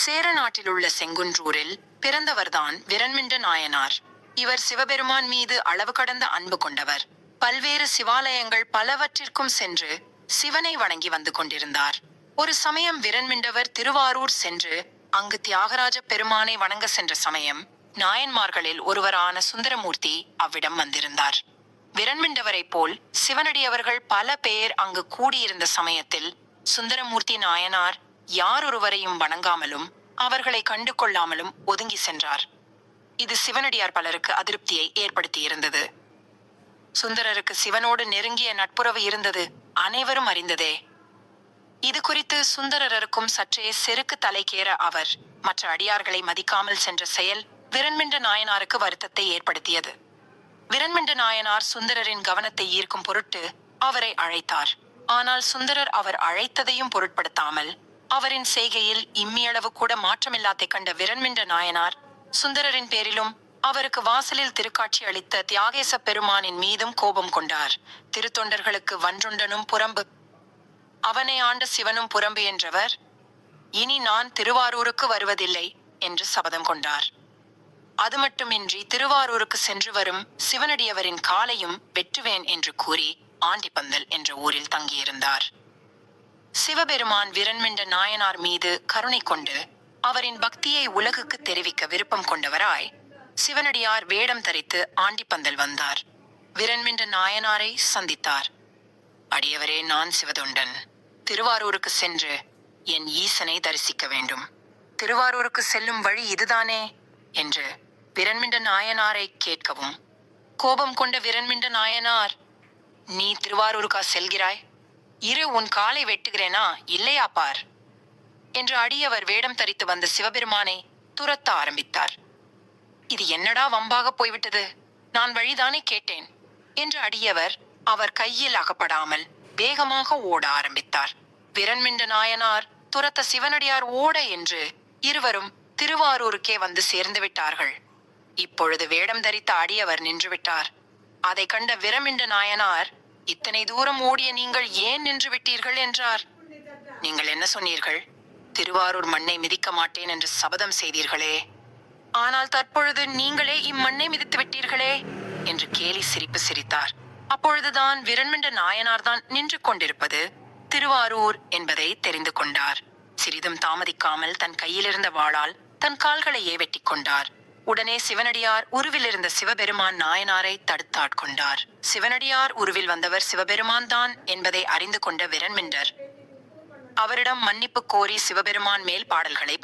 சேர நாட்டிலுள்ள செங்குன்றூரில் பிறந்தவர்தான் விரண்மிண்ட நாயனார். இவர் சிவபெருமான் மீது அளவு கடந்த அன்பு கொண்டவர். பல்வேறு சிவாலயங்கள் பலவற்றிற்கும் சென்று சிவனை வணங்கி வந்து கொண்டிருந்தார். ஒரு சமயம் விரண்மிண்டவர் திருவாரூர் சென்று அங்கு தியாகராஜ பெருமானை வணங்க சென்ற சமயம் நாயன்மார்களில் ஒருவரான சுந்தரமூர்த்தி அவ்விடம் வந்திருந்தார். விரண்மிண்டவரை போல் சிவனடியவர்கள் பல பேர் அங்கு கூடியிருந்த சமயத்தில் சுந்தரமூர்த்தி நாயனார் யாரொருவரையும் வணங்காமலும் அவர்களை கண்டு கொள்ளாமலும் ஒதுங்கி சென்றார். இது சிவனடியார் பலருக்கு அதிருப்தியை ஏற்படுத்தியிருந்தது. சுந்தரருக்கு சிவனோடு நெருங்கிய நட்புறவு இருந்தது அனைவரும் அறிந்ததே. இது குறித்து சுந்தரருக்கும் சற்றே செருக்கு தலைக்கேற அவர் மற்ற அடியார்களை மதிக்காமல் சென்ற செயல் விரண்மிண்ட நாயனாருக்கு வருத்தத்தை ஏற்படுத்தியது. விரண்மிண்ட நாயனார் சுந்தரரின் கவனத்தை ஈர்க்கும் பொருட்டு அவரை அழைத்தார். ஆனால் சுந்தரர் அவர் அழைத்ததையும் பொருட்படுத்தாமல் அவரின் செய்கையில் இம்மியளவு கூட மாற்றமில்லாதை கண்ட விரண்மிண்ட நாயனார் சுந்தரரின் பேரிலும் அவருக்கு வாசலில் திருக்காட்சி அளித்த தியாகேச பெருமானின் மீதும் கோபம் கொண்டார். திருத்தொண்டர்களுக்கு வன்றொண்டனும் புறம்பு, அவனை ஆண்ட சிவனும் புறம்பு என்றவர், இனி நான் திருவாரூருக்கு வருவதில்லை என்று சபதம் கொண்டார். அது மட்டுமின்றி திருவாரூருக்கு சென்று வரும் சிவனடியவரின் காலையும் வெட்டுவேன் என்று கூறி ஆண்டிப்பந்தல் என்ற ஊரில் தங்கியிருந்தார். சிவபெருமான் விரண்மிண்ட நாயனார் மீது கருணை கொண்டு அவரின் பக்தியை உலகுக்கு தெரிவிக்க விருப்பம் கொண்டவராய் சிவனடியார் வேடம் தரித்து ஆண்டிப்பந்தல் வந்தார். விரண்மிண்ட நாயனாரை சந்தித்தார். அடியவரே, நான் சிவதொண்டன். திருவாரூருக்கு சென்று என் ஈசனை தரிசிக்க வேண்டும். திருவாரூருக்கு செல்லும் வழி இதுதானே என்று விரண்மிண்ட நாயனாரை கேட்கவும் கோபம் கொண்ட விரண்மிண்ட நாயனார், நீ திருவாரூருக்கா செல்கிறாய்? இரு, உன் காலை வெட்டுகிறேனா இல்லையா பார் என்று அடியவர் வேடம் தரித்து வந்த சிவபெருமானை துரத்த ஆரம்பித்தார். இது என்னடா வம்பாக போய்விட்டது, நான் வழிதானே கேட்டேன் என்று அடியவர் அவர் கையில் அகப்படாமல் வேகமாக ஓட ஆரம்பித்தார். விரண்மிண்ட நாயனார் துரத்த சிவனடியார் ஓட என்று இருவரும் திருவாரூருக்கே வந்து சேர்ந்து விட்டார்கள். இப்பொழுது வேடம் தரித்த அடியவர் நின்றுவிட்டார். அதை கண்ட விரண்மிண்ட நாயனார், இத்தனை தூரம் ஓடிய நீங்கள் ஏன் நின்று விட்டீர்கள் என்றார். நீங்கள் என்ன சொன்னீர்கள்? திருவாரூர் மண்ணை மிதிக்க மாட்டேன் என்று சபதம் செய்தீர்களே, ஆனால் தற்பொழுது நீங்களே இம்மண்ணை மிதித்து விட்டீர்களே என்று கேலி சிரிப்பு சிரித்தார். அப்பொழுதுதான் விரண்மிண்ட நாயனார் தான் நின்று கொண்டிருப்பது திருவாரூர் என்பதை தெரிந்து கொண்டார். சிறிதும் தாமதிக்காமல் தன் கையிலிருந்த வாளால் தன் கால்களையே வெட்டி கொண்டார். உடனே சிவனடியார் உருவில் இருந்த சிவபெருமான் நாயனாரை தடுத்தாட்கொண்டார். சிவனடியார் உருவில் வந்தவர் சிவபெருமான் தான் என்பதை அறிந்து கொண்ட விரண்மிண்டர் அவரிடம் மன்னிப்பு கோரி சிவபெருமான் மேல் பாடல்களை